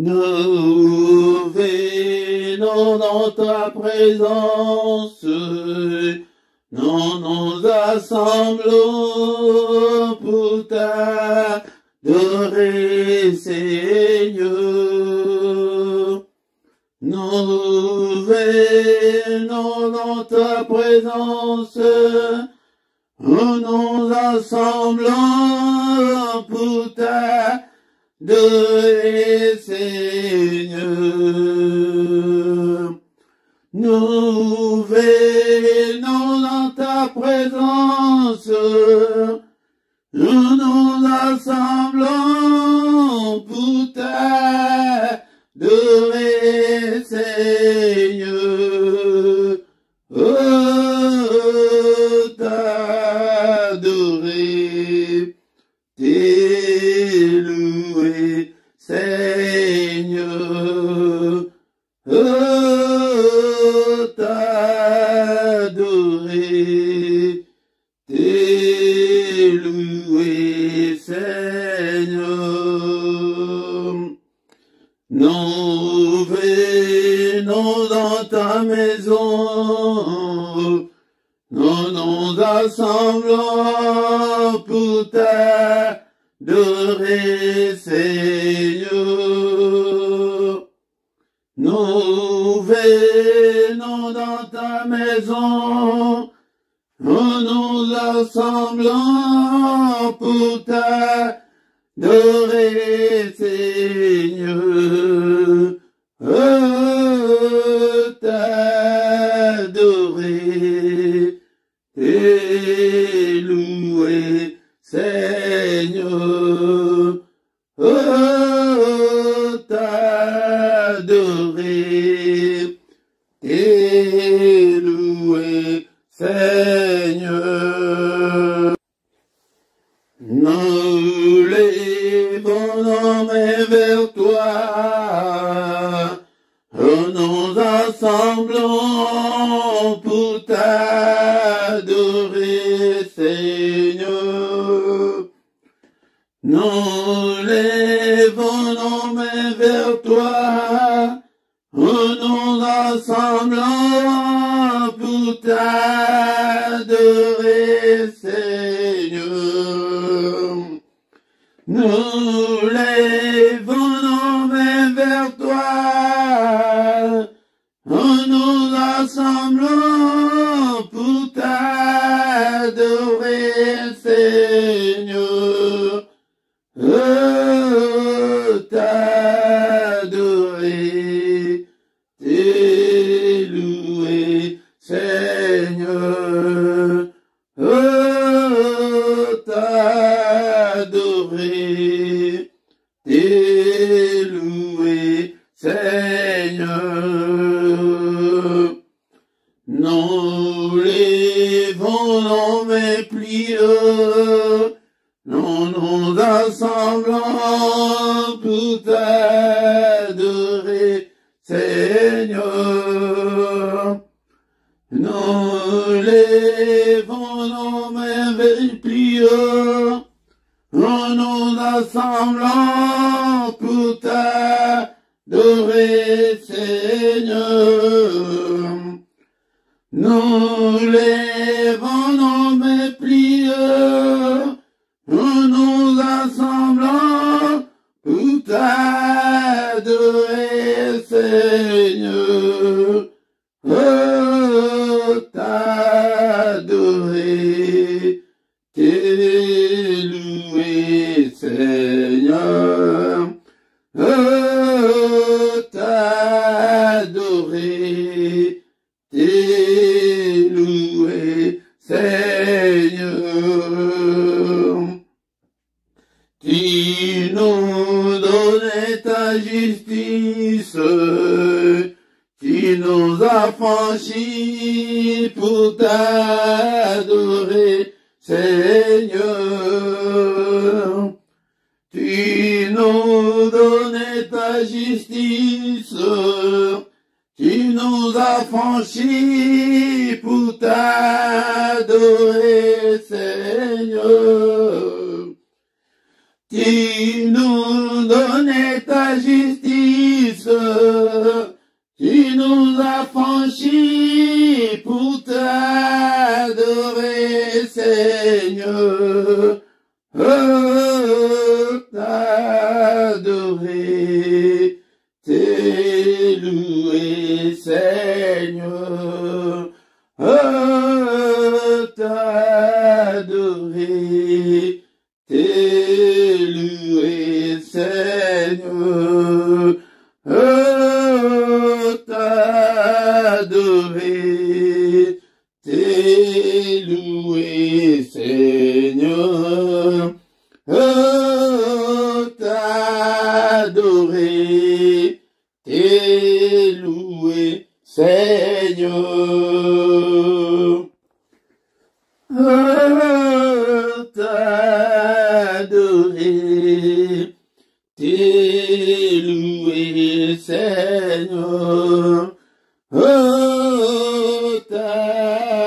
Nous venons dans ta présence, nous nous assemblons pour t'adorer, Seigneur. Nous venons dans ta présence, nous nous assemblons pour t'adorer, Seigneur. Nous venons dans ta présence, nous nous assemblons pour t'adorer, Seigneur. Oh, t'adorer, t'élouer, Seigneur. Oh, t'adorer, t'élouer, Seigneur. Nous venons dans ta maison, nous nous assemblons pour t'adorer, Seigneur. Nous venons dans ta maison, nous nous assemblons pour t'adorer, Seigneur. Oh, t'adorer, t'élouer, Seigneur. Oh, t'adorer, t'élouer, Seigneur. Nous levons nos mains vers toi, nous nous assemblons pour t'adorer, Seigneur. Nous levons nos mains vers toi, nous nous assemblons pour t'adorer, Seigneur. Nous levons nos mains vers toi, nous nous assemblons pour t'adorer, Seigneur. Oh, t'adorer, t'élouer, Seigneur. Oh, t'adorer, t'élouer, Seigneur. Nous levons nos mains pliées, nous nous assemblons pour t'adorer, Seigneur. Nous levons nos mains pliées, nous nous assemblons pour t'adorer, Seigneur. Nous levons nos mains pliées, nous nous assemblons pour t'adorer, Seigneur. Oh, t'adorer, t'élouer, Seigneur. Oh, t'adorer, t'élouer, Seigneur. Tu nous donnais ta justice, tu nous as franchis pour t'adorer, Seigneur. Tu nous donnais ta justice, tu nous as franchis pour t'adorer, Seigneur. Tu nous donnais ta justice, tu nous as franchis pour t'adorer, Seigneur. T'adorer, t'élouer, Seigneur. T'adorer, t'élouer, Seigneur. T'adorer, t'élouer, Seigneur. T'adorer, t'élouer, Seigneur. T'adorer, t'élouer, Seigneur.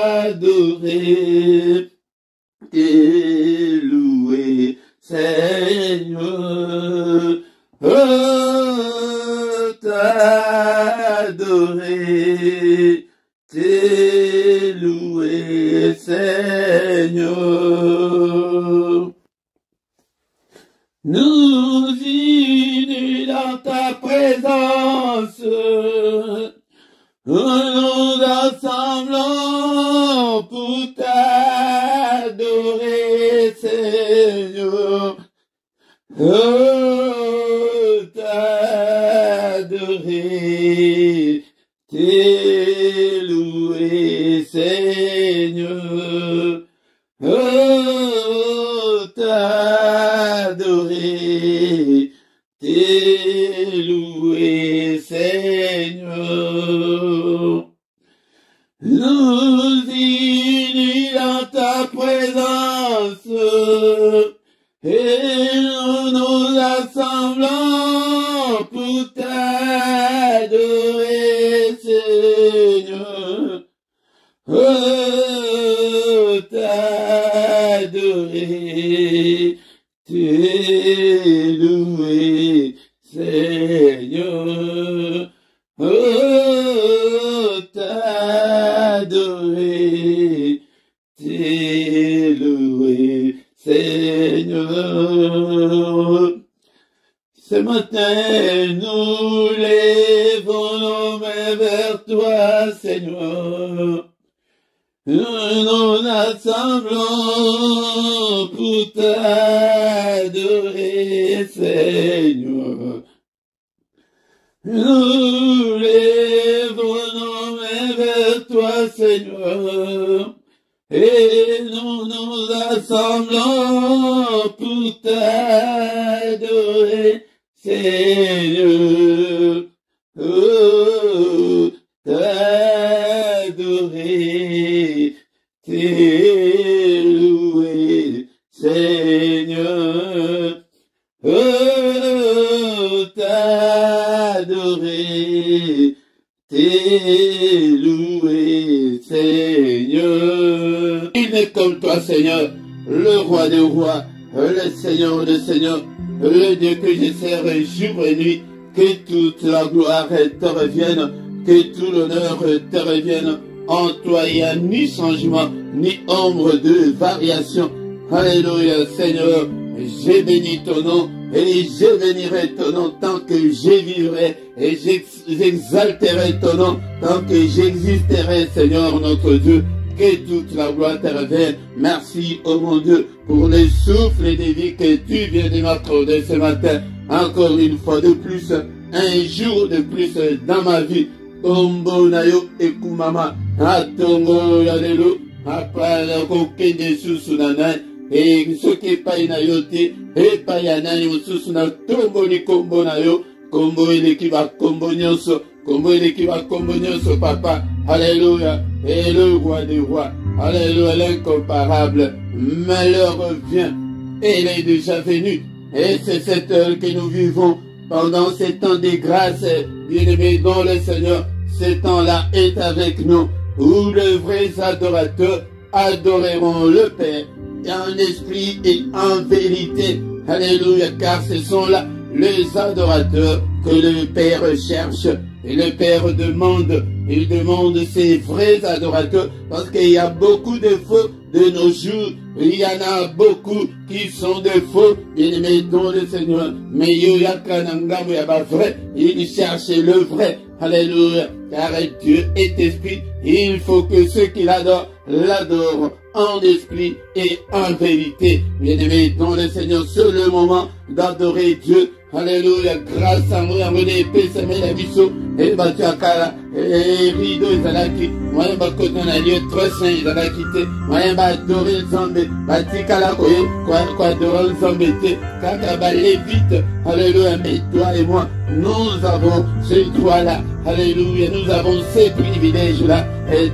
T'adorer, t'élouer, Seigneur. T'adorer, t'élouer, Seigneur. Nous unis dans ta présence, nous assemblons pour t'adorer, Seigneur. T'adorer, t'élouer, Seigneur. T'adorer, t'élouer, Seigneur. Nous unis dans ta présence, et nous assemblons pour t'adorer, Seigneur. T'adorer, t'élouer, Seigneur. T'adorer, t'élouer, Seigneur. Ce matin, nous lèvons nos mains vers toi, Seigneur. Nous nous assemblons pour t'adorer, Seigneur. Nous lèvons nos mains vers toi, Seigneur. Et nous nous assemblons pour t'adorer, Seigneur. T'adorer, t'élouer, Seigneur. T'adorer, t'élouer, Seigneur. Il n'est comme toi, Seigneur, le roi des rois, le Seigneur des seigneurs, le Dieu que je sers jour et nuit. Que toute la gloire te revienne, que tout l'honneur te revienne. En toi, il n'y a ni changement, ni ombre de variation. Alléluia, Seigneur. J'ai béni ton nom et je bénirai ton nom tant que je vivrai et j'exalterai ton nom tant que j'existerai, Seigneur notre Dieu. Que toute la gloire te revienne. Merci, oh mon Dieu, pour les souffles de vie que tu viens de m'accorder ce matin. Encore une fois de plus, un jour de plus dans ma vie. Tombo nayo ekumama, atongo yalelo, apala kokende susunana, et ce qui est pas inayote, et pas yanani susuna, tombo ni kombo nayo, kombo ele kiba kombo nyonso, kombo ele kiba kombo nyonso, papa. Alléluia, et le roi des rois, alléluia, l'incomparable, malheur vient, et il est déjà venu, et c'est cette heure que nous vivons, pendant ces temps de grâce, bien-aimés dans le Seigneur, ce temps-là est avec nous, où les vrais adorateurs adoreront le Père, en esprit et en vérité, alléluia, car ce sont là les adorateurs que le Père cherche. Et le Père demande, il demande ses vrais adorateurs, parce qu'il y a beaucoup de faux de nos jours. Il y en a beaucoup qui sont de faux, bien-aimés dans le Seigneur. Mais il cherche le vrai. Alléluia. Car Dieu est esprit. Il faut que ceux qui l'adorent, l'adorent en esprit et en vérité. Bien-aimés dans le Seigneur, c'est le moment d'adorer Dieu. Alléluia, grâce à moi, épée, ça met la biseau, et battu à Kala, et rideau, ils allaient qui, moi, je vais côté un lieu très saint, ils allaient quitter, moi, je vais adorer le Zambé, bâti Kala, quoi, adorer le Zambé, kaka, balé vite, alléluia, mais toi et moi, nous avons ce droit-là, alléluia, nous avons ces privilèges-là,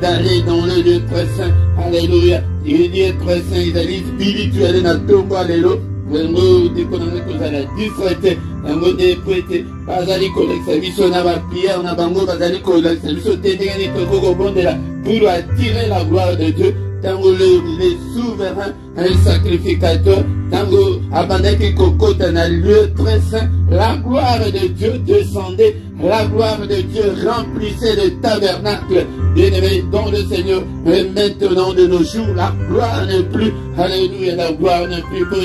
d'aller dans le lieu très saint, alléluia, il dit très saint, ils allaient spirituel, na tombe, alléluia. Ngo dikonanga kozala disrete yango de prete bazali kolekisa biso na baprière na bango bazali kolekisa biso te ndenge nini tokokobondela pour attirer la gloire de Dieu. Tango les souverains, un sacrificateur, tango abandaki kokota na lieu très saint, la gloire de Dieu descendait, la gloire de Dieu remplissait le tabernacle. Bien-aimé dans le Seigneur, et maintenant de nos jours, la gloire n'est plus, alléluia, la gloire n'est plus pour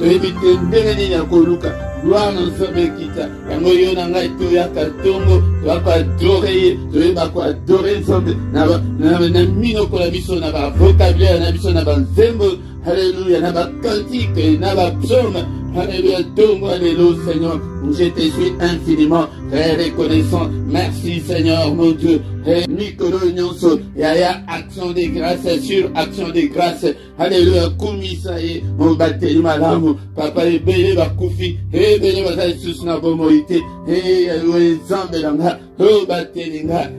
éviter ndenge ya koluka. Gloire nous sommes quitta. Yango yo nanga itoya katongo, wako adorer, wako adorer sombe. Na mino kola biso na ba vocabulaire na biso na ba nzembo. Alléluia, na ba cantique, na ba psaume. Alléluia, donne-moi alléluia, Seigneur. Je te suis infiniment très reconnaissant. Merci, Seigneur, mon Dieu. Et Nicolo Nyonso, yaya action de grâce sur action de grâce. Alléluia, Kumisaye, mon baptême malamu. Papa, ebele bakufi, ebele bazali sus na bomoite. Et alléluia, zambelanga, oh batelinga,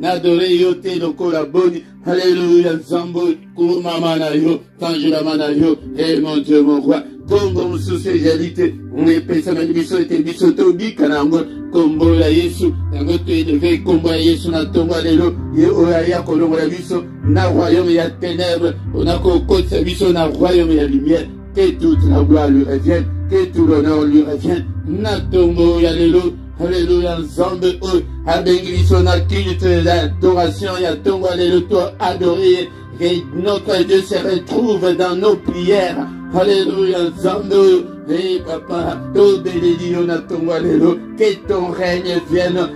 n'adore yote lokola boni. Alléluia, zambo, kumama na yo, tanjula na yo. Et mon Dieu, mon roi. Kombo msusu ejalite, unepesa manibiso ete biso tobika nango, kombo la Yesu, nango tu eleve kombo ya Yesu na tongo lelo, ye oya kolongo la biso, na royaume ya ténèbres, onako kotsa biso na royaume ya lumière, que toute la gloire lui revienne, que tout l'honneur lui revienne, na tongo ya lelo, alléluia, nzambe o, abengi biso na culte d'adoration, ya tongo lelo to adoré, que notre Dieu se retrouve dans nos prières. Alléluia, Zando, et papa, que ton règne vienne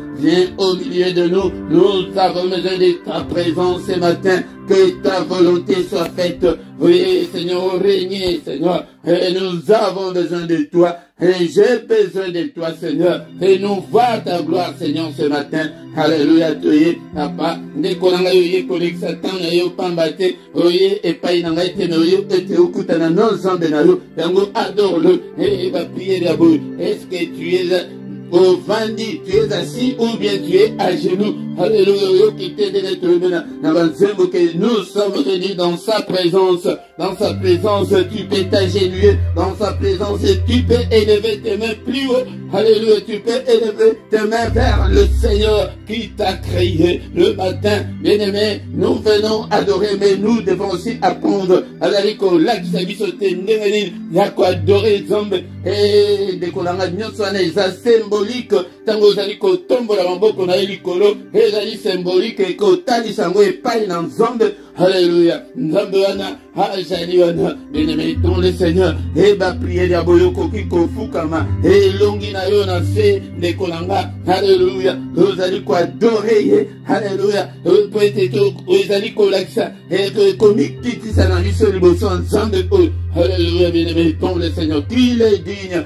au milieu de nous. Nous avons besoin de ta présence ce matin, que ta volonté soit faite. Oui, Seigneur, régnez, Seigneur, et nous avons besoin de toi, et j'ai besoin de toi, Seigneur, et nous voir ta gloire, Seigneur, ce matin. Alléluia, toye, papa, nekolanga yoye kolek satan na yo pambate, oye, epai nanga ete no yo, ete okutana non zambe na yo, yango adore-le, et va prier d'abord. Est-ce que tu es au Vandi, tu es assis ou bien tu es à genoux? Alléluia, que nous sommes venus dans sa présence. Dans sa présence, tu peux t'agenouiller. Dans sa présence, tu peux élever tes mains plus haut. Alléluia, tu peux élever tes mains vers le Seigneur qui t'a créé le matin. Bien-aimé, nous venons adorer, mais nous devons aussi apprendre. Alaliko, l'axiabisote, il y a quoi adorer Zombe. Et dès qu'on a symbolique, tango zaliko tombo la mamboko na elikolo, ezali symbolique et kotali sango epai na Nzambe. Alléluia. Nzambe wana, ajali wana, bien-aimé dans le Seigneur, et ba prier ya boyoko kiko fukama, et longi na yo na se de kolanga. Alléluia. Ozali ko adorer, alléluia. Poete to, ozali ko laksa, et komiki tisa na miso liboso Nzambe ko. Alléluia, bien-aimé dans le Seigneur, il est digne,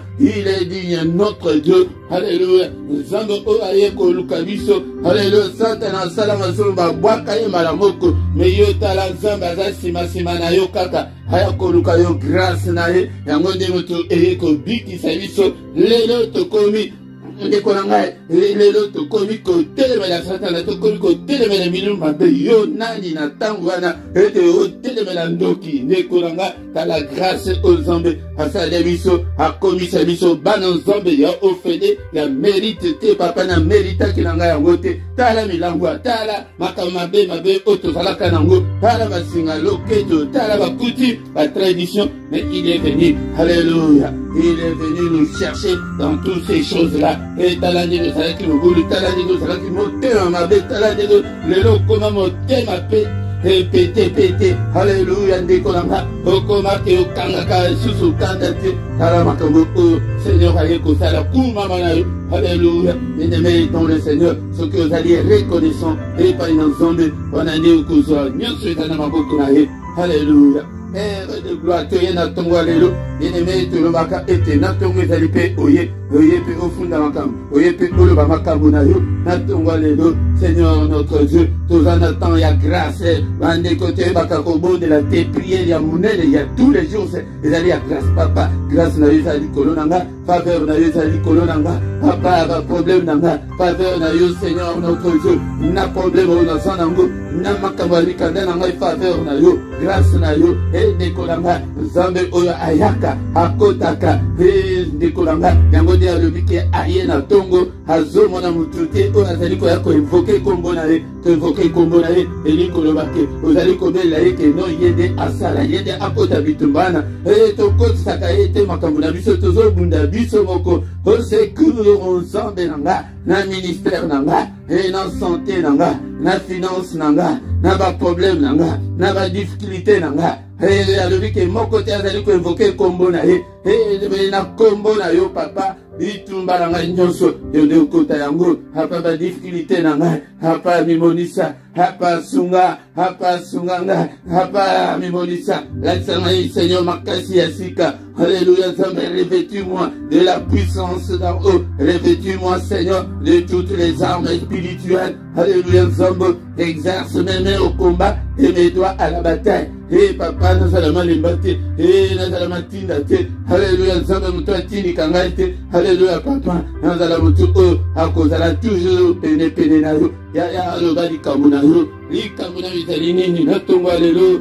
notre Dieu. Alléluia. Nzambe o ayeko lukabiso. Alléluia. Satana salama zomba bwaka ye malamoko. Mais yo tala Nzambe aza sima na yo kaka. Ayako luka yo grâce na ye. Yango nde moto eyeko bikisa biso. Lelo tokomi ndeko na ngai, lelo tokomi kotelemela Satana, tokomi kotelemela milumbu mabe. Yo nani na ntango wana ete otelemela ndoki? Ndeko na ngai, tala grâce o Nzambe asala biso, akomisa biso bana Nzambe ya ofele ya mérite te. Papa na méritaki na ngai yango te. Tala milangu, tala makambo mabe oyo tozalaka nango, tala basinga loketo, tala bakuti, ba tradition, mais il est venu. Alléluia. il est venu nous chercher dans toutes ces choses-là. Et talandi de salaki mobulu, talandi de salaki motema mabe, talandi de lelo koma motema pe. Pété, alléluia, ndékolanga, okoma ke okangaka, susu kandate, talamakamo, Seigneur, aleko sala, kumamanayo, alléluia, bien-aimé dans le Seigneur, ce que vous allez reconnaissant, et pas une ensemble, on a dit au cousin, nyosu etanamaboko nae, alléluia. Père de gloire, tu es na tongo alléluia, bien-aimé, tu le maka ete, na tongo ezali pe oye pe ofunda makam, oye pe oloba makamu na yo, na tongo alléluia, Seigneur notre Dieu, tous en attendant, il y a grâce, bande côté bakakobo de la tes prières, il y a monnaie, il y a tous les jours, il y a grâce, papa, grâce na yo zali kolonanga, faveur na yo zali kolonanga, papa, ba problème nanga, faveur na yo Seigneur notre Dieu, na problème au nasanango, na makabali kanda nanga faveur na yo, grâce na yo, et dekolanga, zambe oyo ayaka, akotaka, et dekolanga, yango de alobike aye na tongo, azomo na mutute, o azali ko yako invoquer kombo na ye, to invoquer kombo na ye, eli kolobake, ozali kobela ye ke no yede asala, yede akota bitumbana, et to koti saka ete makambo na biso, tozo bunda biso moko, au secours ensemble nanga, na ministère nanga, et na santé nanga, na finance nanga, na ba problème nanga, na ba difficulté nanga, et alobi ke moko te azali ko invoquer kombo na ye, et na kombo na yo papa, bitumba nanga nyonso, yonde ukota yango, hapa ba difficulté nanga, hapa mimonisa, hapa sunga, hapa sunganga, hapa mimonisa, la Seigneur makasi yasika, alléluia, revêtis-moi de la puissance d'en haut, revêtis-moi Seigneur de toutes les armes spirituelles, alléluia, Zambo, exerce mes mains au combat et mes doigts à la bataille. Et papa, nous allons les battre, et nous allons tindate, alléluia, Zambo, nous tini kangate, alléluia, papa, nous allons tout, à cause de la toujours péné na yo, ya le badi kamuna yo, li kamuna vitalini, notre alléluia,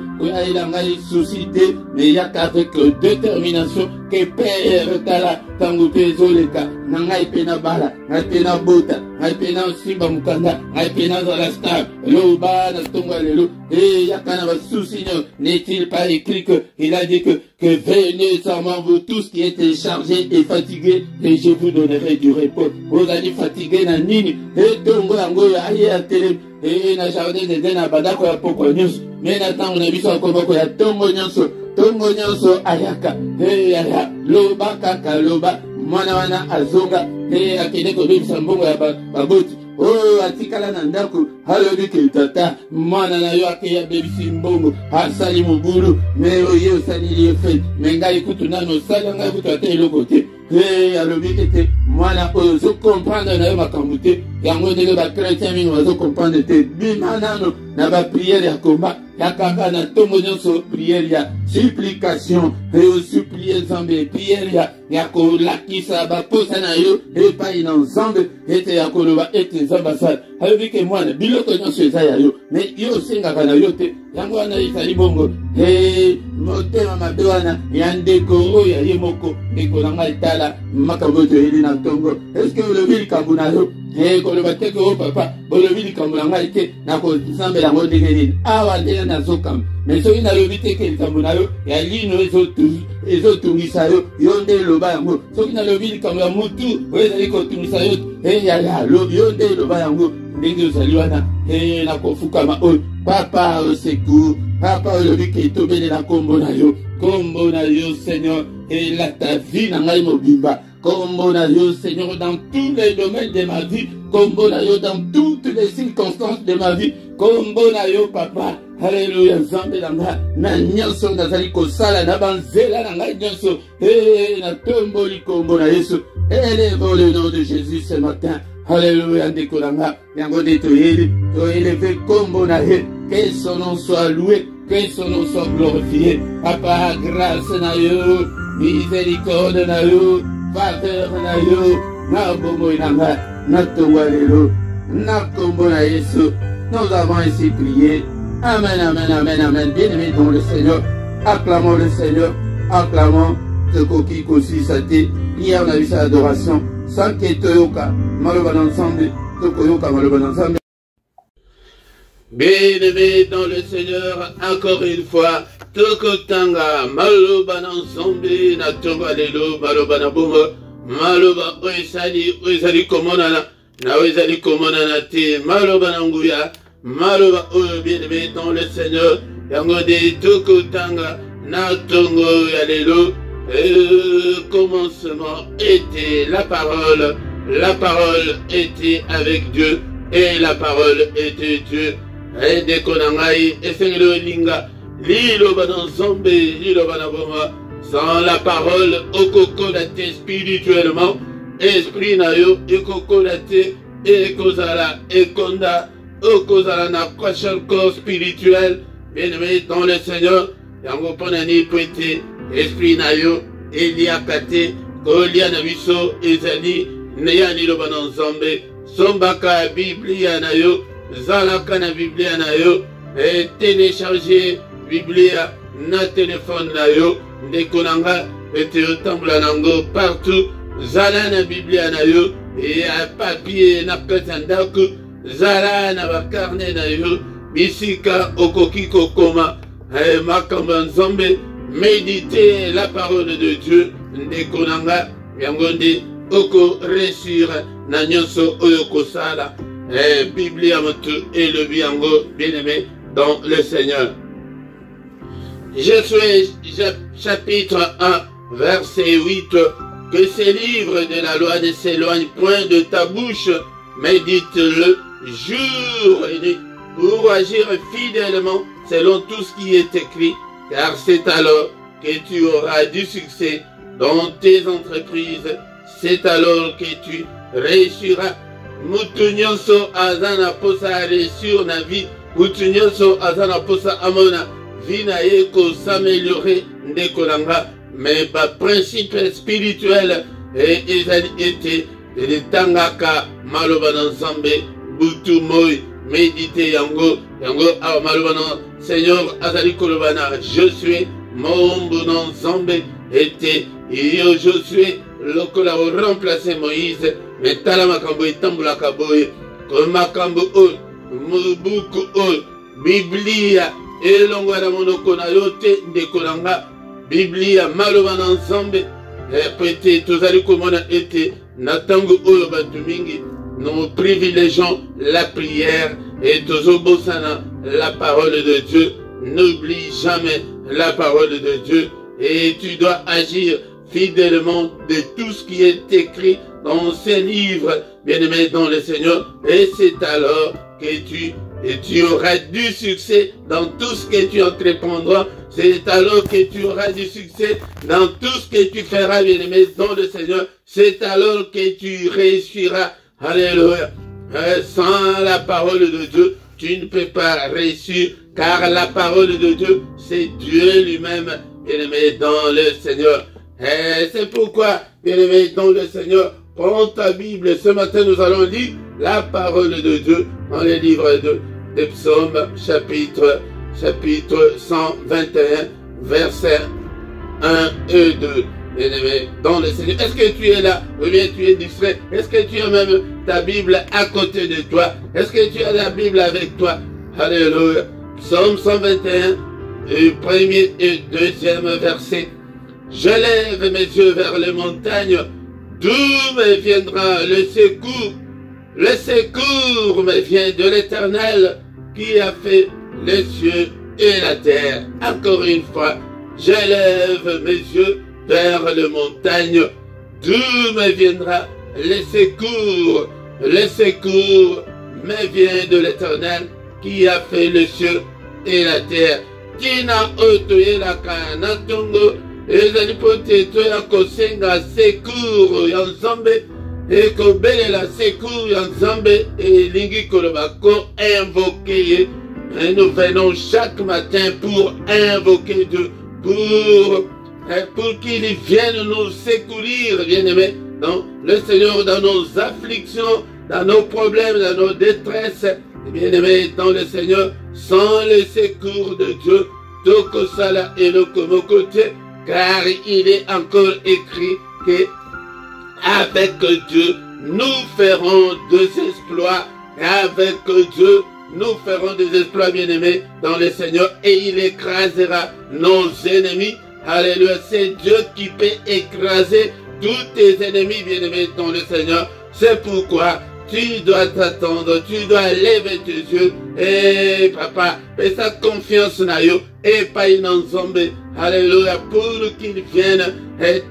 il a suscité, mais il y a qu'avec détermination, que Père Tala, tangu pezoleka, nangai pena bala, ngai pena bota, ngai pena simba mukanda, ngai pena zolastar, loba na tongo alléluia, et yakana va sous-signor, n'est-il pas écrit que il a dit que venez sans moi vous tous qui êtes chargés et fatigués, et je vous donnerai du repos. Vous allez fatiguer na nini, et tongo yango ya aye ya télé, et na jardin de dena badako ya poko nyonso, mais na tango na biso akoboko ya tongo nyonso, tongo nyonso ayaka, hey aya, loba kaka loba, mwana wana azonga, hey akene kobebisa mbongo ya baboti, oh atikala na ndako, halobi ke tata, mwana na yo ake ya bebisi mbongo, asali mubulu, me oye osali liye fe, menga ikutu nano osali anga ikutu ate eloko te, hey alobi kete, mwana oyo zo comprendre na yo makambo te, yango ndenge ba chrétien mingi bazo comprendre te, bima nano na ba prière ya komba, ya kaka na tongo nyonso prière ya supplication, et supplier Nzambe, prière ya kolakisa baposa na yo, epai na Nzambe, ete ya koloba ete Nzambe asala, alobi ke mwana biloko nyonso eza ya yo, me yo osengaka na yo te, yango wana ezali bongo, motema mabe wana ya ndeko oyo ya ye moko, ndeko na ngai tala makambo toyeli na tongo, eske olobi likambo na yo, koloba te ke o papa, bolobi likambo na ngai te, na kozambela yango ndenge nini, awa ndenge nazokamba, me soki nalobi te ke likambo na yo ya lino ezotungisa yo, yo nde eloba yango, soki nalobi likambo ya mutu oyo ezali kotungisa yo, yo nde eloba yango, ndenge ozali wana, nakofukama oyo, papa au secours, papa olobi ke tobele na kombo na yo Seigneur, et la ta vie na ngai mobimba, kombo na yo Seigneur dans tous les domaines de ma vie, kombo na yo dans toutes les circonstances de ma vie, kombo na yo papa, alléluia, Nzambe nanga, na nyonso nazali kosala na banzela na ngai nyonso, na tomboli kombo na Yesu, élevons le nom de Jésus ce matin, alléluia, ndeko nanga, yango de toyeli, toélevé kombo na ye, que son nom soit loué, que son nom soit glorifié, papa, grâce na yo, miséricorde na yo, faveur na yo, na bomo nanga, na tongo alléluia, na kombo na Yesu, nous avons ainsi prié. Amen, amen, amen, amen. Bien-aimés dans le Seigneur, acclamons le Seigneur, acclamons ce coquille aussi saté. Hier, on a vu sa adoration. Sans que Toyoka, Maloban ensemble, Tokoyoka, Maloban ensemble. Bien-aimé dans le Seigneur, encore une fois, Tokotanga, Maloba Nansombe, Natonga Lelo, Maloba Nabumo, Maloba Oesali Komonana, Naoesali Komonana Te, Maloba Nanguya, Maloba bien-aimé dans le Seigneur, Yangode Tokotanga, Natongo Yalelo, commencement était la parole était avec Dieu, et la parole était Dieu. Et dès qu'on a eu, et c'est le linga, l'île Banzombe, l'île Banaboma, sans la parole, au cocolaté spirituellement, esprit nayo, et cocolaté, et kozala, et konda, au kozala na kwashal corps spirituel, bien aimé dans le Seigneur, yango ponani poete, esprit nayo, eliakate, kolia nabiso, ezali, neyani lo banzombe, sombaka Biblia nayo, zalaka na Biblia nayo, et télécharger Biblia na téléphone nayo, ndekonanga, et otambula nango partout, zala na Biblia nayo, et à papier na katandaku, zala na bakarne nayo, bisika okoki kokoma, makamba nzombe, méditer la parole de Dieu, ndekonanga, yangonde, oko réussir na nyonso oyoko sala. Biblia motu et le biango bien-aimé dans le Seigneur. Josué chapitre 1 verset 8. Que ces livres de la loi ne s'éloignent point de ta bouche, médite-le jour et nuit pour agir fidèlement selon tout ce qui est écrit, car c'est alors que tu auras du succès dans tes entreprises, c'est alors que tu réussiras. Mutunyoso azana posa réussir na vie, mutunyoso azana posa amona vina yeko s'améliorer ndekolanga, mais ba principe spirituel et ezali été de tangaka maloba nzambe butu moy méditer yango a maloba na Seigneur azali kolobana je suis mon bon nzambe était yo Josué lokola remplacer Moïse. Mais tala makambo itambula kaboye, ko makambo o, mubuku o, Biblia, elongwa na monoko na yote ndekolanga, Biblia maloba na nzambe, pete tozali komona ete na tango oyo bantu mingi, nous privilégions la prière et tozobosana la parole de Dieu. N'oublie jamais la parole de Dieu et tu dois agir fidèlement de tout ce qui est écrit dans ces livres, bien-aimés dans le Seigneur, et c'est alors que tu auras du succès dans tout ce que tu entreprendras, c'est alors que tu auras du succès dans tout ce que tu feras, bien-aimé dans le Seigneur, c'est alors que tu réussiras, alléluia. Sans la parole de Dieu, tu ne peux pas réussir, car la parole de Dieu, c'est Dieu lui-même, bien-aimé dans le Seigneur. Et c'est pourquoi, bien-aimé dans le Seigneur, prends ta Bible. Ce matin, nous allons lire la parole de Dieu dans les livres des psaumes, chapitre 121, versets 1 et 2. Bien-aimé dans le Seigneur. Est-ce que tu es là? Ou bien tu es distrait? Est-ce que tu as même ta Bible à côté de toi? Est-ce que tu as la Bible avec toi? Alléluia. Psaume 121, premier et deuxième verset. Je lève mes yeux vers les montagnes, d'où me viendra le secours? Le secours me vient de l'Éternel qui a fait les cieux et la terre. Encore une fois, je lève mes yeux vers les montagnes, d'où me viendra le secours? Le secours me vient de l'Éternel qui a fait les cieux et la terre. Tina otoye la kanatongo. Ezali pote toya kosenga secours ya nzambe ekobelela secours ya nzambe elingi koloba ko invoquer. Et nous venons chaque matin pour invoquer Dieu, pour qu'il vienne nous secourir, bien-aimés, dans le Seigneur, dans nos afflictions, dans nos problèmes, dans nos détresses, bien-aimés, dans le Seigneur, sans le secours de Dieu, Tokosala et le côté. Car il est encore écrit que avec Dieu, nous ferons des exploits. Avec Dieu, nous ferons des exploits, bien-aimés, dans le Seigneur, et il écrasera nos ennemis. Alléluia, c'est Dieu qui peut écraser tous tes ennemis, bien-aimés, dans le Seigneur. C'est pourquoi tu dois t'attendre, tu dois lever tes yeux. Et papa, fais sa confiance na yo, et pas une ensemble. Alléluia, pour qu'il vienne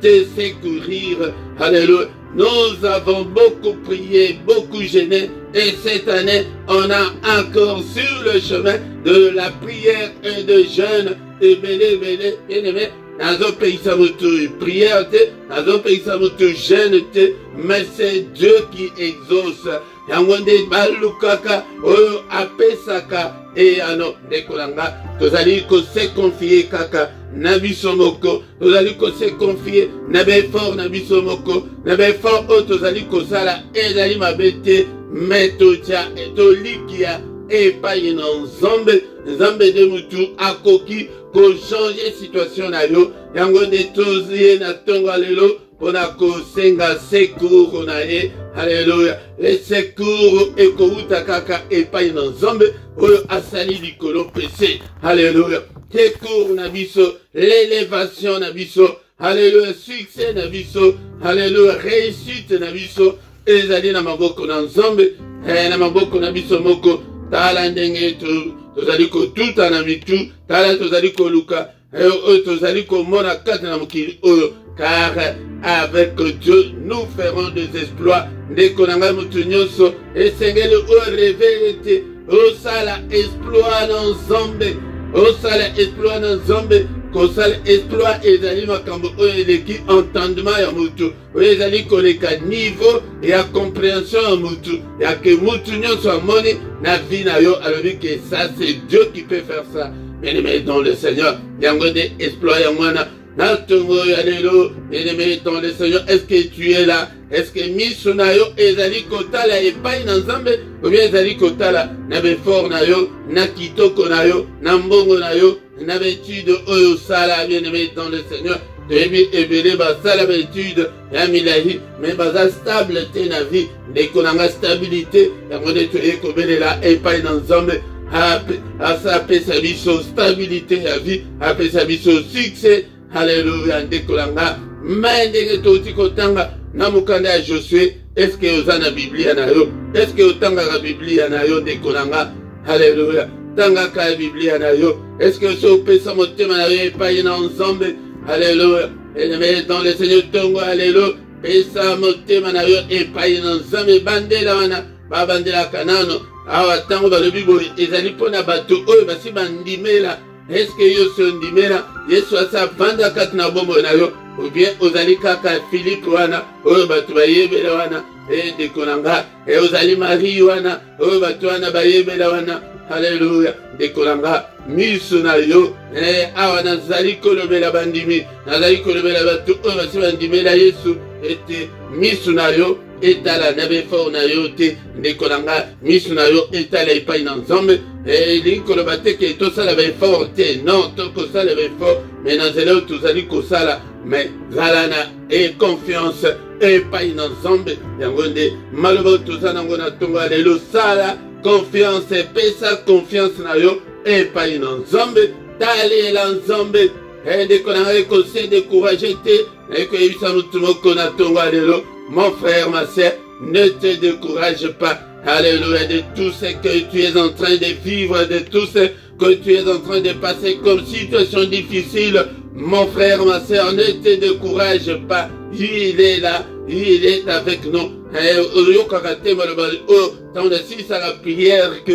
te secourir. Alléluia. Nous avons beaucoup prié, beaucoup gêné, et cette année, on a encore sur le chemin de la prière et de jeûne, et belé, bien-aimé, dans un pays samutu, prière, dans un pays samutu, jeûne, mais c'est Dieu qui exauce. Yangonde balukaka, oyo apesaka, et ano, dekolanga, tozali ko se confier kaka, nabiso moko, tozali ko se confier, nabe fort nabiso moko, nabe fort o tozali ko sala, ezali mabete, metocha, etolikia, et pas une nzambe, nzambe de mutu, akoki, ko changer situation na yo, yangonde tozie na tongo alelo, pona ko senga secours na ye, alléluia, les secours et kouta kaka et pas une nzambe, oyo asali likolo pese, alléluia, secours na biso, l'élévation na biso, alléluia, succès na biso, alléluia, réussite na biso, ezali na maboko na nzambe, na maboko na biso moko, tala ndenge tozali ko tuta na mitu, tala tozali ko luka, tozali ko mona kati na mokili oyo, car avec Dieu nous ferons des exploits. Ndekonanga mutu nyonso esengeli o révélé o sala exploit na nzambe, o sala exploit na nzambe, ko sala exploit ezali makambo oyo eleki entendement ya mutu, oyo ezali koleka niveau ya compréhension ya mutu, ya ke mutu nyonso amoni na vie na yo alobi que ça c'est Dieu qui peut faire ça. Bien-aimé dans le Seigneur, yango de exploit ya mwana. Bien-aimé dans le Seigneur, est-ce que tu es là? Est-ce que Misunayo ezali kotala epai na nzambe? Ou bien ezali kotala na befort na yo, na kitoko na yo, na mbongo na yo, na betude oyo sala, bien-aimé dans le Seigneur. Tebi ebele basala betude ya milahi, mais baza stable te na vie, dekonanga stabilité, yango de toye kobelela epai na nzambe. Asa apesa biso stabilité ya vie, apesa biso succès. Alléluia, ndekolanga, mandenge toti kotanga, na mukanda ya Josué, est-ce que oza na Biblia na yo? Est-ce que otanga la Biblia na yo ndekolanga? Alléluia, tanga ka Biblia na yo. Est-ce que so pesa motema na yo epai na nzambe? Alléluia, et dans le Seigneur tongo, alléluia, pesa motema na yo epai na nzambe, bandela wana, babandela kanano, awa tango balobi boye, ezali pona bato oyo basi bandimela. Est-ce que yo sondimela Yesu asa vanda kati na bombo na yo, ou bien ozali kaka Philippe wana oyo bato bayebela wana dekolanga, ozali Marie wana oyo bato wana bayebela wana. Alléluia, dekolanga miso na yo awa nazali kolobela bandimi, nazali kolobela bato oyo basi bandimela Yesu ete miso na yo etala na befort na yo te, ndekolanga miso na yo etala epai na nzambe. Elingi koloba te ke tosala befort te, non, tokosala befort, mais na nzela oyo tozali kosala, mais zala na confiance epai na nzambe. Yango nde maloba oyo toza nango na tongo ya lelo, sala confiance, pesa confiance na yo epai na nzambe, talela nzambe. Ndekolanga ekose découragé te, ekoyebisa mutu moko na tongo ya lelo. Mon frère, ma sœur, ne te décourage pas. Alléluia, de tout ce que tu es en train de vivre, de tout ce que tu es en train de passer comme situation difficile. Mon frère, ma sœur, ne te décourage pas. Il est là, il est avec nous. La prière que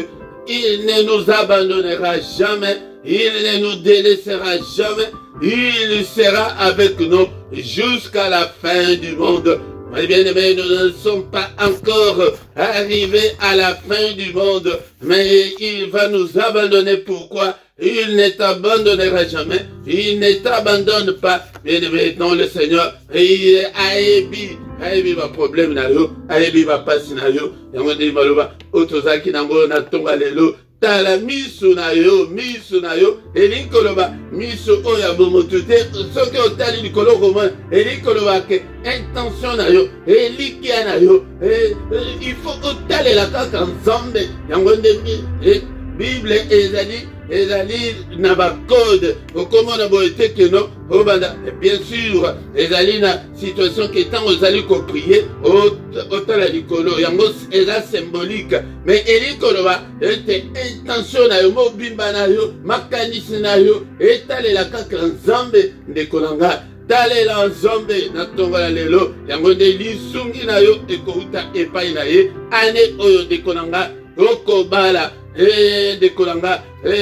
il ne nous abandonnera jamais, il ne nous délaissera jamais, il sera avec nous jusqu'à la fin du monde. Mes bien-aimés, nous ne sommes pas encore arrivés à la fin du monde, mais il va nous abandonner. Pourquoi? Il ne t'abandonnera jamais, il ne t'abandonne pas, bien-aimé dans le Seigneur. Et il est ayebi ba problème na yo, ayebi ba pasi na yo. Yango ndi maloba otozaki nango na tonga lelo, tala misu na yo elingi koloba misu oyo ya bomoto te soki otali likolo komona elingi koloba ke intention na yo elikia na yo il faut otalela kaka nzambe yango nde bible ezali na bacode okomona boye te keno obanda bien sûr ezali na situation ke ntango ozali koprie otala likolo yango eza symbolique mais elingi koloba ete intention na yo mobimba na yo makanisi na yo etalela kaka nzambe ndeko na ngai talela nzambe na ntongo ya lelo yango nde lisungi na yo ekouta epai na ye ane oyo ndeko na ngai okobala ndeko na ngai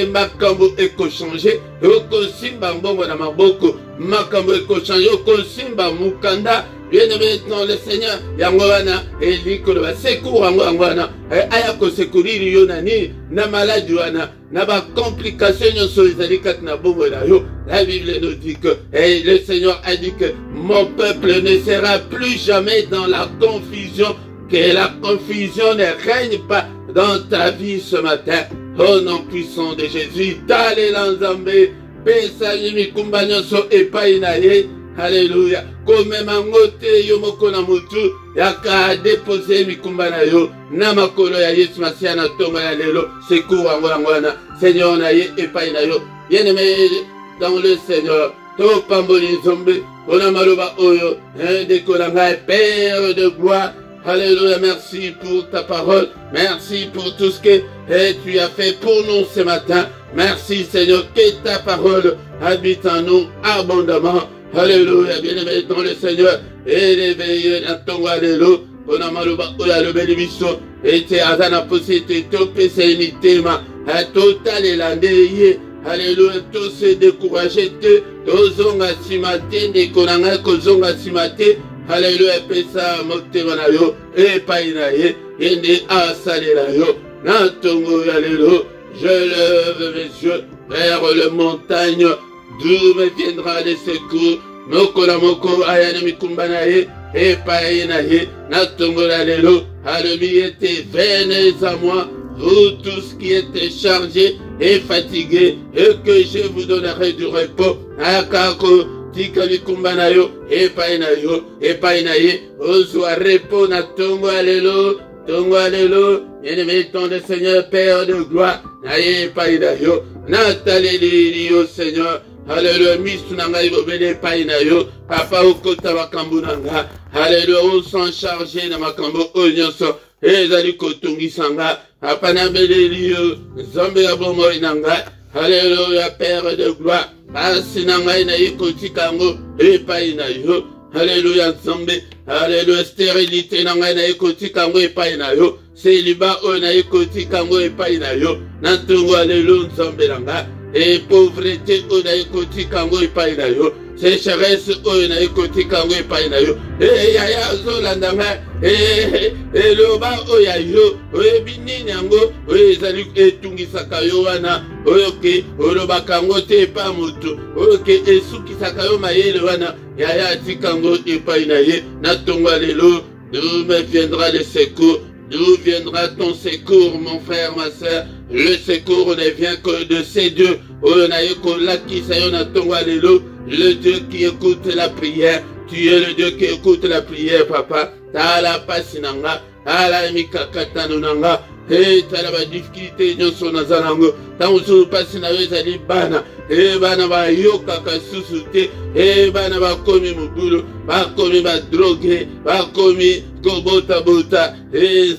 makambo ekochange okosimba mbongo na maboko makambo ekochange okosimba mukanda bien-aimé dans le Seigneur yango wana elingi koloba secours yango wana aya kosekuriri yo nani na maladi wana na bacomplication nyonso ezali kati na bongo na yo. La Bible nous dit que le Seigneur a dit que mon peuple ne sera plus jamais dans la confusion, que la confusion ne règne pas dans ta vie ce matin. Au nom puissant de Jésus, talela nzambe pesa mikumba nyonso epai na ye. Alléluia. Komema ngote yo moko na mutu yaka déposer mikumba na yo na makolo ya Yesu Masia na tongo ya lelo secours yango wana Seigneur na ye epai na yo. Bien-aimé dans le Seigneur, to pamboli nzambe ona maloba oyo ndeko na ngai Père de gloire. Alléluia, merci pour ta parole. Merci pour tout ce que tu as fait pour nous ce matin. Merci Seigneur, que ta parole habite en nous abondamment. Alléluia, bien-aimé dans le Seigneur. Élevé dans ton alléluia. On a maluba oya le bénédiction. Et tu as la possibilité de topé mitema. À total elandeye. Alléluia, tous se décourager. Tozonga simate. Nekonanga kozonga simate. Alléluia, pesa motema na yo. Epai na ye. Yende asale na yo. Na tongo alléluia. Je lève mes yeux vers le montagne. D'où me viendra le secours? Moko la moko ayane mikumba na ye. Epai na ye. Na tongo alléluia. Alléluia, venez à moi, vous tous qui êtes chargés et fatigués, et que je vous donnerai du repos. Akako tika mikumba na yo. Epai na yo. Epai na ye. Ozwa repos na tongo alléluia. Tongo alléluia. Bien-aimé ton le Seigneur, Père de gloire. Naye epai na yo. Nataleli yo Seigneur. Alléluia, misu nanga ibobele epai na yo. Papa okota makambo nanga. Alléluia, on s'en charge na makambo oyo nyonso. Ezali kotungisa nga. Papa nabeleli yo. Nzambe ya bomoi nanga. Alléluia, Père de gloire. Pasi nanga na ye kotika ngo epai na yo. Alléluia, Nzambe. Alléluia, stérilité nanga na ye kotika ngo epai na yo. Célibat oyo na ye kotika ngo epai na yo. Nantungo alléluia, Nzambe nanga. Et pauvreté oyo ekoti kango epai na yo, sécheresse oyo ekoti kango epai na yo, yaya azolanda nga eloba oyo yo oyebi nini yango oyo ezali etungisaka yo wana oyo ke olobaka yango te epa moto oyo ke esukisaka yo mayele wana yaya atika yango epai na ye. Na tongo lelo, d'où me viendra le secours? D'où viendra ton secours, mon frère, ma soeur? Le secours ne vient que de ces dieux. Le Dieu qui écoute la prière. Tu es le Dieu qui écoute la prière, papa. Tala pasinanga, tala mikakatanunanga. Hey, tala ba difficulté nyonso nazanango. Tanzo pasina ezali bana. Bana ba yoka kasusute. Bana ba komi mubulu, ba komi ba drogue, ba komi kobota bota.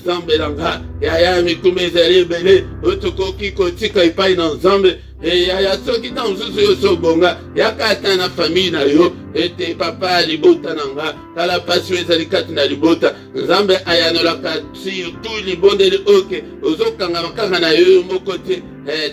Zambelanga. Yaya mikume ezali bele. Otokoki kotika ipai na Nzambe. Yaya soki ta mususu yo sobonga yakata na famille na yo ete papa libota nanga kala pasi ezali kati na libota Nzambe ayanolaka surtout libondeli oke ozokanga makanga na yo moko te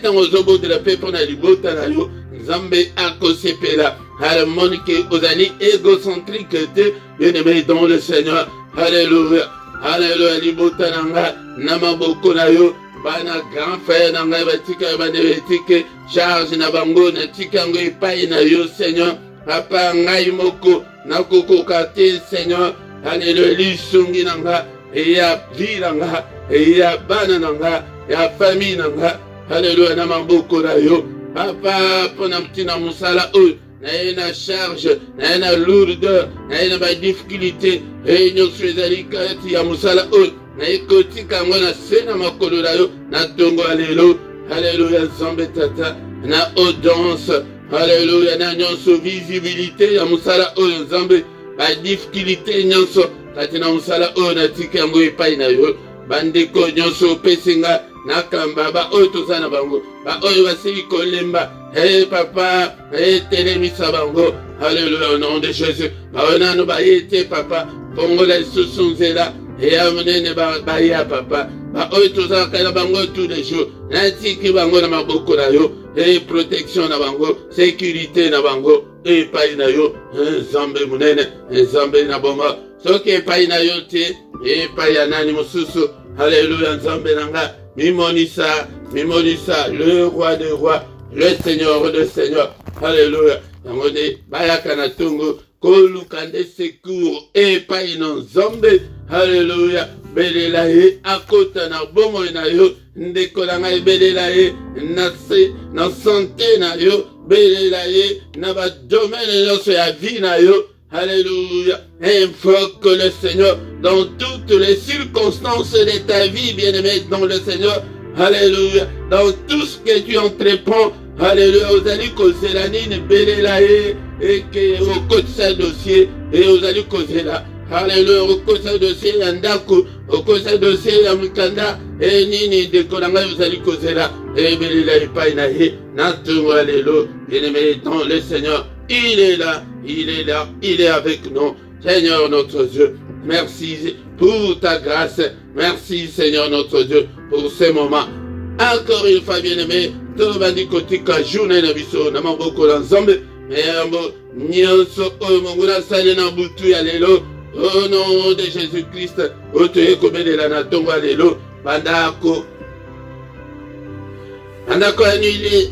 tango ozobondela pe mpo na libota na yo Nzambe akosepela harmoni ke ozali égocentrique te bien-aimé dans le Seigneur. Alléluia, alléluia, libota nanga na maboko na yo. Bana grand frère nanga batika bana betike charge na bango na tika ngo epai na yo Seigneur. Papa ngai moko na kokoka te Seigneur. Alléluia, lisungi nanga ya vie nanga ya bana nanga ya famille nanga Alléluia, na maboko na yo. Papa, pona mtina musala oyo. Na ye na charge, na ye na lourdeur, na ye na ba difficulté. Et nyonso ezali kati ya musala oyo. Na ye kotika yango na se na makolo na yo. Na tongo alelo. Alléluia, Nzambe tata. Na audience. Alléluia, na nyonso visibilité ya musala oyo Nzambe. Ba difficulté nyonso kati na musala oyo na tika yango epai na yo. Bandeko nyonso pesinga nakamba ba oyo toza na bango. Ba oyo basili kolemba. Hey papa, hey telemisa bango. Alléluia, au nom de Jésus. Ba onano ba yete papa. Pongo la susunzela. Et amenene ba ya papa. Ba oyo toza kala bango tous les jours. Na tiki bango na maboko na yo. Et protection na bango, sécurité na bango, et epai na yo, Nzambe munene, Nzambe na bomba, soki epai na yo te, epai ya nani mosusu, Alléluia, Nzambe nanga, mimonisa, le roi des rois, le Seigneur des seigneurs, Alléluia, yangone, bayaka na tungu, koluka nde secours, epai na Nzambe, Alléluia, belela ye, akota na bomo na yo, ndeko na ngai belela ye, na santé na yo, belela ye, na ba domaine nyonso ya vie na yo. Alléluia. Invoque le Seigneur dans toutes les circonstances de ta vie, bien-aimé dans le Seigneur. Alléluia. Dans tout ce que tu entreprends. Alléluia. Ozali kozela nini belela ye, et que okotisa dossier, et ozali kozela. Alléluia, okosa dossier ya ndako, okosa dossier ya mikanda, e nini dekolanga yozali kozela, e belela epai na ye, natungo alléluia, bien-aimé dans le Seigneur, il est là, il est là, il est avec nous. Seigneur notre Dieu, merci pour ta grâce, merci Seigneur notre Dieu pour ce moment. Encore une fois, bien-aimé, tobandi kotika journée na biso, na maboko na Nzambe, meyambo, nyonso oyo monguna sali na butu ya lelo, au nom de Jésus-Christ, otoye kobelela na tongo alelo, bandako anili,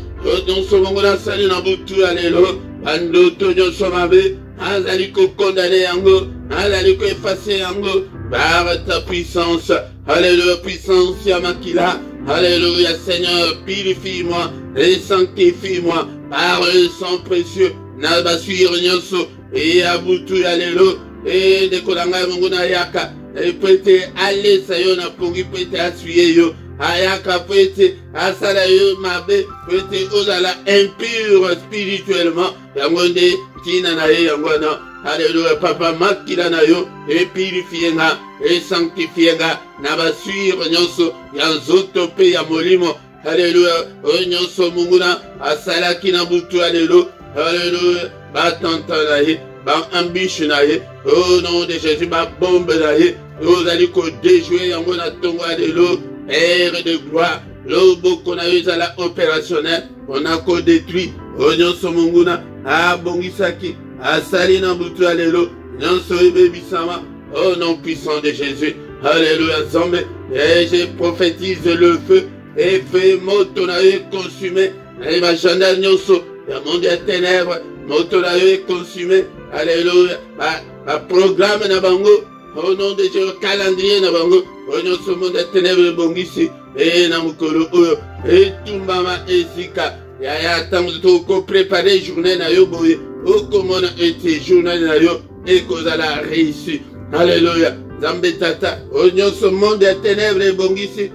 nyonso monguna sali na butu ya lelo, bandoto nyonso mabe, azali ko condamner yango, azali ko effacer yango, par ta puissance, alléluia, puissance ya makila, alléluia, Seigneur, purifie-moi, et sanctifie-moi, par le sang précieux, na basur nyonso, et abutu alléluia, et de kolanga monguna yaka, et peut-être aller sayo na pongi peut-être assuyer yo, ayaka peut-être asala yo mabe, peut-être ozala impur spirituellement, yangonde tina na ye yangwana, alléluia, papa makila na yo, et purifier nga, et sanctifier nga, na basur nyonso, yanzoto pe ya molimo, alléluia, o nyonso monguna, asala kina butu alléluia, alléluia, batanta na ye, ba ambition na ye, au nom de Jésus, ba bombe na ye, ozali ko déjouer yango na tongo alléluia, Père de gloire, loboko na yo ezala opérationnel, on a ko détruit, o nyonso monguna, abongisaki, asali na butu alléluia, nyonso ebebisama, au nom puissant de Jésus, alléluia, Nzambe, et je prophétise le feu, et feu moto na yo consumé, et ma chandelle nyonso, ya monde ya ténèbres, moto na yo consumé, alléluia, ba programme na bango, au nom de Dieu, calendrier na bango, au nom de monde de ténèbres bongisi, et na mukolo oyo, et tumbama esika, ya tango ko préparer journée na yo boye, o komona ete journée na yo, et kozala réussi, alléluia, Nzambe tata, au nom de monde de ténèbres bongisi,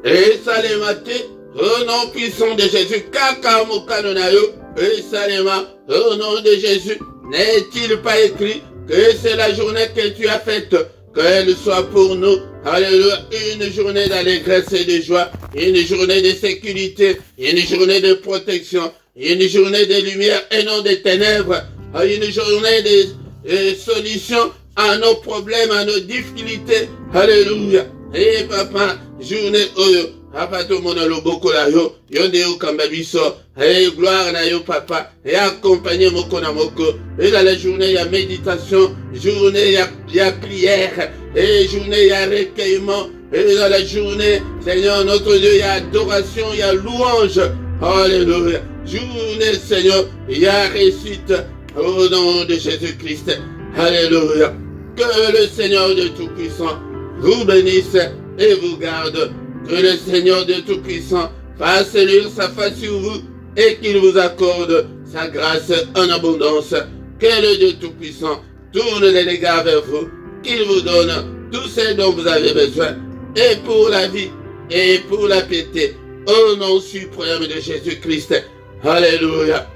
et salemate, au nom puissant de Jésus, kaka mokano na yo, et salema, au nom de Jésus, n'est-il pas écrit que c'est la journée que tu as faite, qu'elle soit pour nous, alléluia, une journée d'allégresse et de joie, une journée de sécurité, une journée de protection, une journée de lumière et non de ténèbres, une journée de solution à nos problèmes, à nos difficultés, alléluia. Et papa, journée oyo, apato mona loboko la yo, yonde yo kambabiso, et gloire na yo papa, et accompagner moko na moko, et dans la journée ya méditation, journée ya prière, et journée ya recueillement, et dans la journée, Seigneur notre Dieu, ya adoration, ya louange, alléluia, journée Seigneur, ya réussite, au nom de Jésus-Christ, alléluia, que le Seigneur de Tout-Puissant vous bénisse et vous garde. Que le Seigneur de Tout-Puissant fasse luire sa face sur vous et qu'il vous accorde sa grâce en abondance. Que le Dieu Tout-Puissant tourne les regards vers vous, qu'il vous donne tout ce dont vous avez besoin, et pour la vie, et pour la piété, au nom suprême de Jésus-Christ. Alléluia.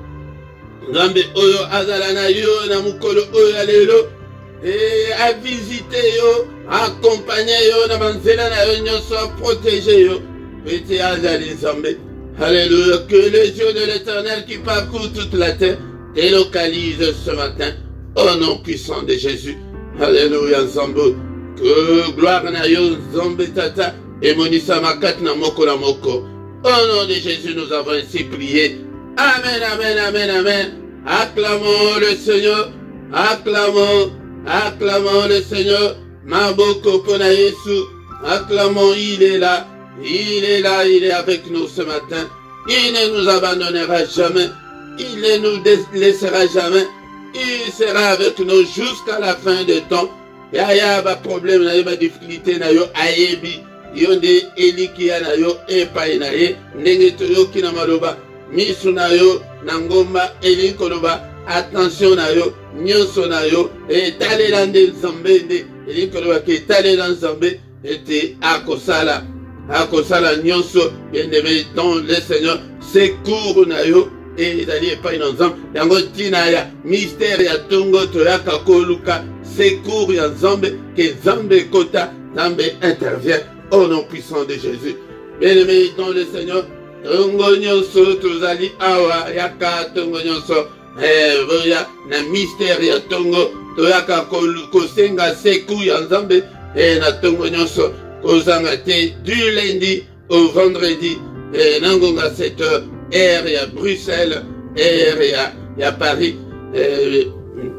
Nzambe oyo azala na yo na mukolo oyo alelo, a visiter yo, accompagner yo na banzela na yo nyonso, protéger yo. Petit azali Nzambe. Alléluia. Que les yeux de l'Éternel qui parcourent toute la terre délocalisent ce matin au nom puissant de Jésus. Alléluia Nzambe. Que gloire na yo Nzambe tata et monisa makat na moko na moko. Au nom de Jésus nous avons ainsi prié. Amen, amen, amen, amen. Acclamons le Seigneur. Acclamons, acclamons le Seigneur. Maboko pona Yesu. Acclamons, il est là. Il est là, il est avec nous ce matin. Il ne nous abandonnera jamais. Il ne nous laissera jamais. Il sera avec nous jusqu'à la fin des temps. Yaya ba problème na yo ba difficulté na yo ayebi. Yonde elikia na yo epai na ye. Ndenge toyo kina maloba. Misu na yo nangomba elikoloba. Attention na yo. Nyonso na yo. Talela nde Nzambe nde. Elikoloba ke talela Nzambe. Ete akosala. Akosala nyonso. Bien-aimé dans le Seigneur. Secours na yo. Et d'aller pas dans Nzambe. Yango tina ya. Mystère ya tongo toyaka koluka. Secours ya Nzambe. Que Nzambe kota. Nzambe intervient. Au nom puissant de Jésus. Bien-aimé dans le Seigneur. Tongo nyonso tozali awa. Yaka tongo nyonso. Voya na mystère ya tongo. Toyaka kosenga secours ya Nzambe. Et na tongo nyonso. Kozanga te du lundi au vendredi. Et nangonga 7h. Air ya Bruxelles. Air ya Paris.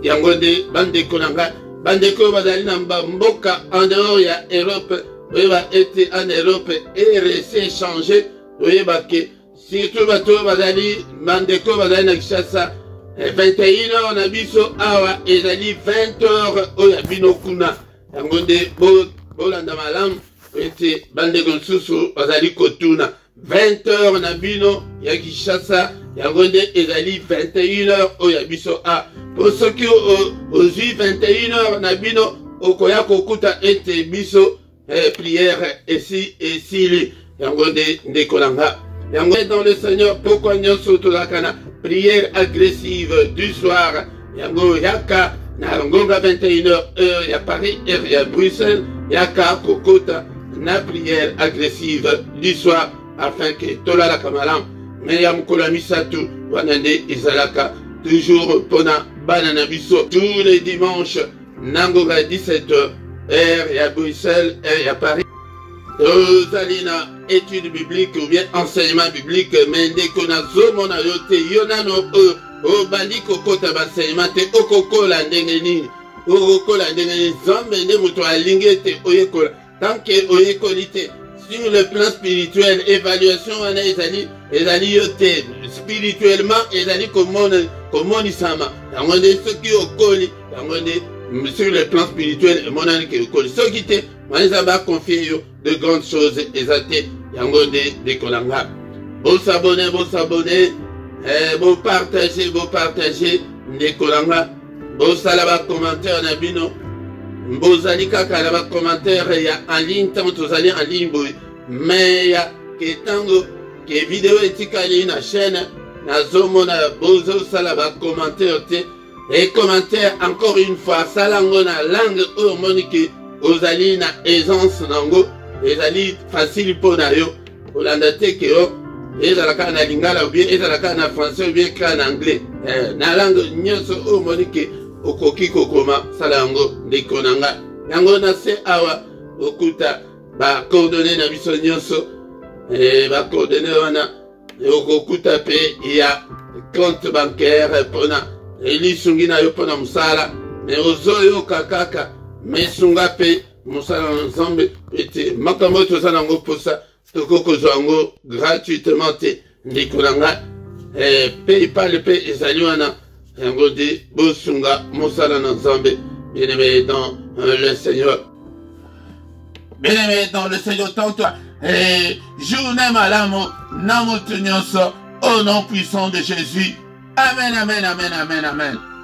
Yangonde bandeko nanga. Bandeko bazali na mboka en dehors ya Europe. Oyeba été en Europe et resté changé. Oyeba ke surtout bato bazali bandeko bazali na Kinshasa 21h na biso awa ezali 20h oya bino kuna. Yangonde bolanda malamu ete bandeko nsusu bazali kotuna 20h na bino ya Kinshasa. Yangonde ezali 21h oya biso a. Pour ceux qui ozwi 21h na bino okoya kokuta ete biso prière ici et ici. Yangonde ndekolanga. Yangonde dans le Seigneur pourquoi nyonso tozakana prière agressive du soir. Yango yaka na ngonga 21h heure ya Paris heure ya Bruxelles yaka kokota na prière agressive du soir afin que tolala kamalam mais ya mukolo misatu wanande izalaka toujours pona banana biso tous les dimanches nangoga 17h heure ya Bruxelles heure ya Paris. Zalina étude biblique ou bien enseignement biblique mais ndeko na zomo na yote yonano o bandi kokota enseignement te okokola ndenge nini okokola ndenge nini Nzambe nde muto alingi te oyekola tant que oyekoli te sur le plan spirituel évaluation wana ezali yote spirituellement ezali komonisama yango nde soki okoli yango nde sur le plan spirituel emonani ke okoli soki te Nzambe a confié yo de grandes choses ezate yango nde dekolanga. Bon s'abonner bon partager ndekolanga. Bon sala ba commentaire na bino. Bozali kaka na ba commentaire ya en ligne tant tozali en ligne boy. Mais ya ke tango ke vidéo etikali na chaîne na zomo na bozo sala ba commentaire te. Et commentaire encore une fois salango na langue harmonique. Ozali na aisance nango ezali facile pour na yo olanda te ke yo ezalaka na lingala ou bien ezalaka na français ou bien ka na anglais na langue nyonso o monike okoki kokoma sala yango ndeko nanga yango na se awa okuta ba coordonnées na biso nyonso ba coordonnées wana okokuta pe ya compte bancaire pona elisungi na yo pona musala mais ozoyo kakaka mesunga pe musala Nzambe ete makambo tozala ngo posa tokoko zango gratuitement te ndikolanga PayPal pe ezali wana yango de bosunga musala Nzambe bien-aimé dans le Seigneur. Bien-aimé dans le Seigneur, tant toi et journée malamu, namu tunyoso, au nom puissant de Jésus. Amen, amen, amen, amen, amen.